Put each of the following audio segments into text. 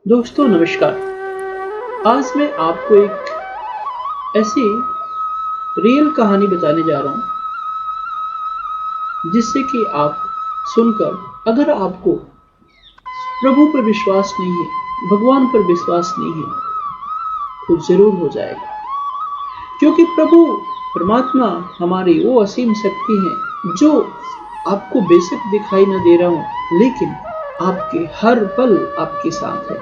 दोस्तों नमस्कार। आज मैं आपको एक ऐसी रियल कहानी बताने जा रहा हूँ जिससे कि आप सुनकर अगर आपको प्रभु पर विश्वास नहीं है, भगवान पर विश्वास नहीं है तो जरूर हो जाएगा। क्योंकि प्रभु परमात्मा हमारी वो असीम शक्ति है जो आपको बेशक दिखाई ना दे रहा हो लेकिन आपके हर पल आपके साथ है,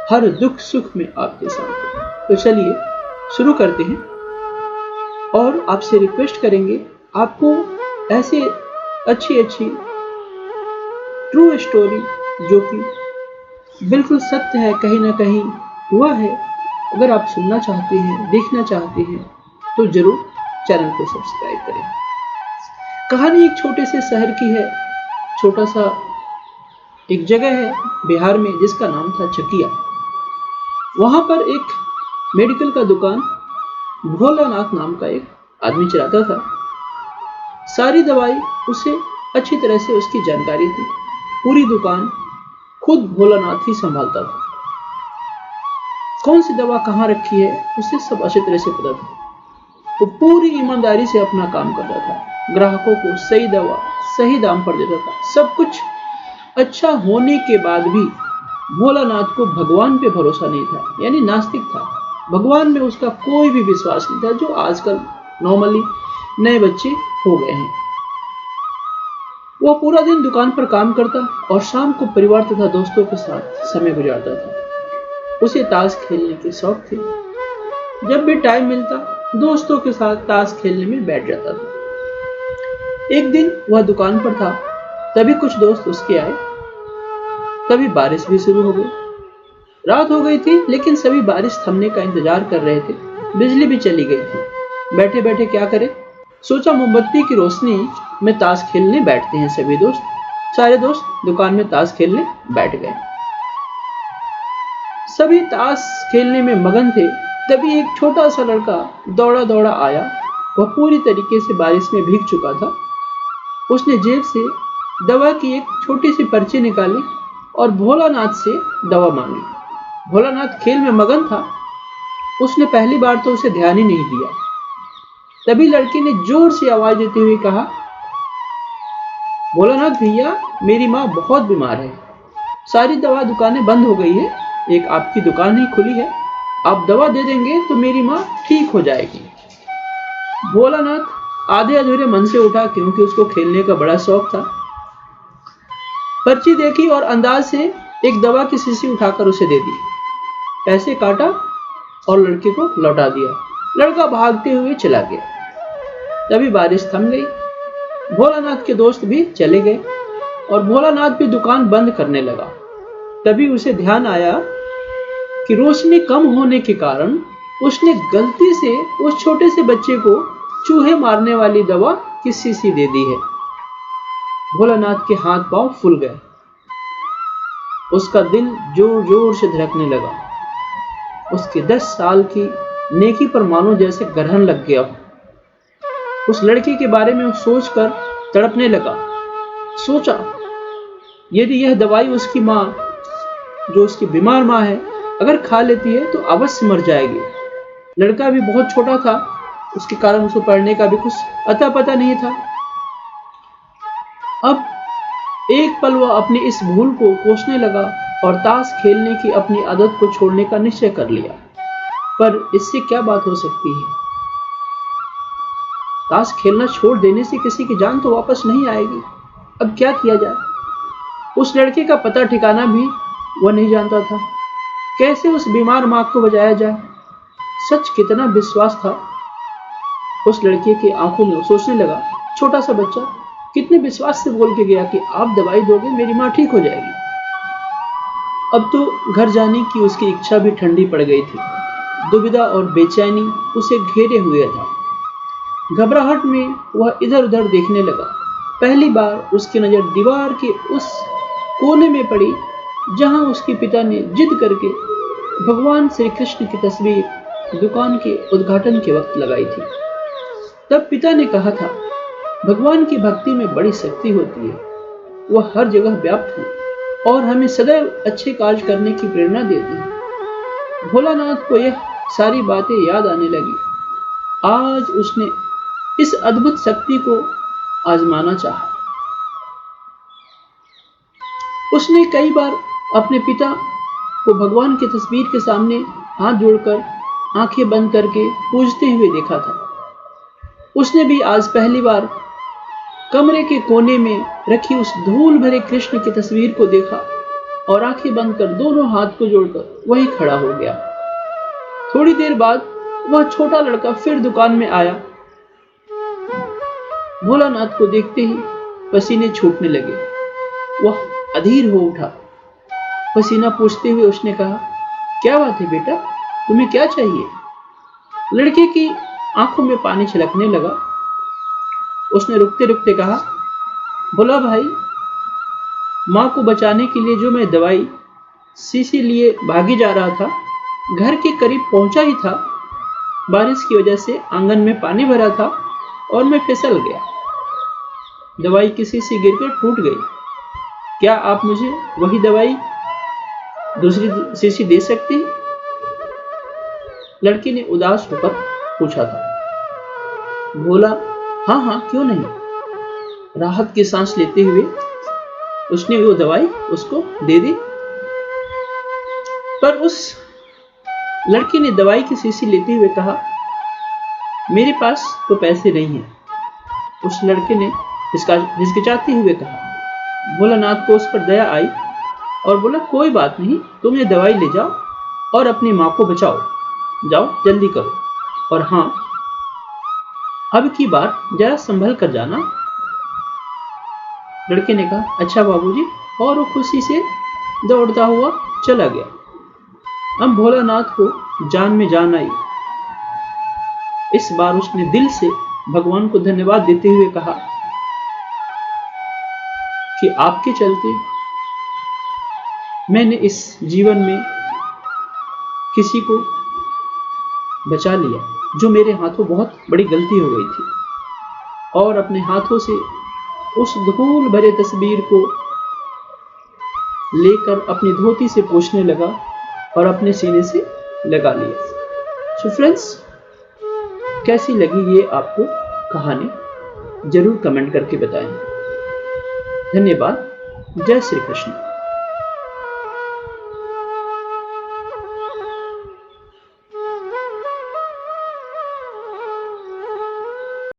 हर दुख सुख में आपके साथ है। तो चलिए शुरू करते हैं और आपसे रिक्वेस्ट करेंगे आपको ऐसे अच्छी अच्छी ट्रू स्टोरी जो कि बिल्कुल सत्य है, कहीं ना कहीं हुआ है, अगर आप सुनना चाहते हैं, देखना चाहते हैं तो जरूर चैनल को सब्सक्राइब करें। कहानी एक छोटे से शहर की है। छोटा सा एक जगह है बिहार में जिसका नाम था चकिया। वहां पर एक मेडिकल का दुकान भोलानाथ नाम का एक आदमी चलाता था। सारी दवाई उसे अच्छी तरह से उसकी जानकारी थी। पूरी दुकान खुद भोलानाथ ही संभालता था। कौन सी दवा कहाँ रखी है उसे सब अच्छी तरह से पता था। वो पूरी ईमानदारी से अपना काम करता था। ग्राहकों को सही दवा सही दाम पर देता था। सब कुछ अच्छा होने के बाद भी भोलानाथ को भगवान पे भरोसा नहीं था, यानी नास्तिक था। भगवान में उसका कोई भी विश्वास नहीं था, जो आजकल नॉर्मली नए बच्चे हो गए हैं। वो पूरा दिन दुकान पर काम करता और शाम को परिवार तथा दोस्तों के साथ समय गुजारता था। उसे ताश खेलने के शौक थे। जब भी टाइम मिलता दोस्तों के साथ ताश खेलने में बैठ जाता था। एक दिन वह दुकान पर था, तभी कुछ दोस्त उसके आए। तभी बारिश भी शुरू हो गई। रात हो गई थी लेकिन सभी बारिश थमने का इंतजार कर रहे थे। बिजली भी चली गई थी। बैठे बैठे क्या करें, सोचा मोमबत्ती की रोशनी में ताश खेलने बैठते हैं। सभी दोस्त, सारे दोस्त दुकान में ताश खेलने बैठ गए। सभी ताश खेलने में मगन थे। तभी एक छोटा सा लड़का दौड़ा दौड़ा आया। वह पूरी तरीके से बारिश में भीग चुका था। उसने जेब से दवा की एक छोटी सी पर्ची निकाली और भोलानाथ से दवा मांगी। भोलानाथ खेल में मगन था। उसने पहली बार तो उसे ध्यान ही नहीं दिया। तभी लड़की ने जोर से आवाज देते हुए कहा, भोलानाथ भैया, मेरी माँ बहुत बीमार है। सारी दवा दुकानें बंद हो गई है, एक आपकी दुकान ही खुली है। आप दवा दे देंगे तो मेरी माँ ठीक हो जाएगी। भोलानाथ आधे अधूरे मन से उठा, क्योंकि उसको खेलने का बड़ा शौक था। पर्ची देखी और अंदाज से एक दवा की शीशी उठाकर उसे दे दी। पैसे काटा और लड़के को लौटा दिया। लड़का भागते हुए चला गया। तभी बारिश थम गई। भोलानाथ के दोस्त भी चले गए और भोलानाथ भी दुकान बंद करने लगा। तभी उसे ध्यान आया कि रोशनी कम होने के कारण उसने गलती से उस छोटे से बच्चे को चूहे मारने वाली दवा की शीशी दे दी है। भोलानाथ के हाथ पांव फूल गए। उसका दिल जोर जोर से धड़कने लगा। उसके 10 साल की नेकी पर मानो जैसे ग्रहण लग गया। उस लड़की के बारे में सोचकर तड़पने लगा। सोचा, यदि यह दवाई उसकी माँ, जो उसकी बीमार माँ है, अगर खा लेती है तो अवश्य मर जाएगी। लड़का भी बहुत छोटा था, उसके कारण उसे पढ़ने का भी कुछ अता पता नहीं था। अब एक पल वह अपनी इस भूल को कोसने लगा और ताश खेलने की अपनी आदत को छोड़ने का निश्चय कर लिया। पर इससे क्या बात हो सकती है? ताश खेलना छोड़ देने से किसी की जान तो वापस नहीं आएगी। अब क्या किया जाए? उस लड़के का पता ठिकाना भी वह नहीं जानता था। कैसे उस बीमार मां को बचाया जाए? सच कितना विश्वास था उस लड़के की आंखों में। सोचने लगा, छोटा सा बच्चा कितने विश्वास से बोल के गया कि आप दवाई दोगे, मेरी मां ठीक हो जाएगी। अब तो घर जाने की उसकी इच्छा भी ठंडी पड़ गई थी। दुविधा और बेचैनी उसे घेरे हुए था। घबराहट में वह इधर उधर देखने लगा। पहली बार उसकी नजर दीवार के उस कोने में पड़ी जहां उसके पिता ने जिद करके भगवान श्री कृष्ण की तस्वीर दुकान के उद्घाटन के वक्त लगाई थी। तब पिता ने कहा था, भगवान की भक्ति में बड़ी शक्ति होती है, वह हर जगह व्याप्त है। और हमें सदैव अच्छे कार्य करने की प्रेरणा देते हैं। भोलानाथ को यह सारी बातें याद आने लगी। आज उसने इस अद्भुत शक्ति को आजमाना चाहा। उसने कई बार अपने पिता को भगवान की तस्वीर के सामने हाथ जोड़कर आंखें बंद करके पूजते हुए देखा था। उसने भी आज पहली बार कमरे के कोने में रखी उस धूल भरे कृष्ण की तस्वीर को देखा और आंखें बंद कर दोनों हाथ को जोड़कर वहीं खड़ा हो गया। थोड़ी देर बाद वह छोटा लड़का फिर दुकान में आया। भोलानाथ को देखते ही पसीने छूटने लगे। वह अधीर हो उठा। पसीना पूछते हुए उसने कहा, क्या बात है बेटा, तुम्हें क्या चाहिए? लड़के की आंखों में पानी छलकने लगा। उसने रुकते रुकते कहा, बोला भाई, माँ को बचाने के लिए जो मैं दवाई शीशी लिए भागी जा रहा था, घर के करीब पहुंचा ही था, बारिश की वजह से आंगन में पानी भरा था और मैं फिसल गया। दवाई की शीशी गिरकर टूट गई। क्या आप मुझे वही दवाई दूसरी शीशी दे सकते हैं? लड़की ने उदास होकर पूछा था। बोला, हाँ हाँ, क्यों नहीं। राहत की सांस लेते हुए उसने वो दवाई उसको दे दी। पर उस लड़की ने दवाई की शीशी लेते हुए कहा, मेरे पास तो पैसे नहीं हैं। उस लड़के ने हिचकिचाते हुए कहा। भोलानाथ को उस पर दया आई और बोला, कोई बात नहीं, तुम ये दवाई ले जाओ और अपनी माँ को बचाओ। जाओ, जल्दी करो, और हाँ, अब की बार जरा संभल कर जाना। लड़के ने कहा, अच्छा बाबूजी, और वो खुशी से दौड़ता हुआ चला गया। अब भोलानाथ को जान में जान आई। इस बार उसने दिल से भगवान को धन्यवाद देते हुए कहा कि आपके चलते मैंने इस जीवन में किसी को बचा लिया, जो मेरे हाथों बहुत बड़ी गलती हो गई थी, और अपने हाथों से उस धूल भरे तस्वीर को लेकर अपनी धोती से पोंछने लगा और अपने सीने से लगा लिया। सो फ्रेंड्स, कैसी लगी ये आपको कहानी, जरूर कमेंट करके बताएं। धन्यवाद। जय श्री कृष्ण।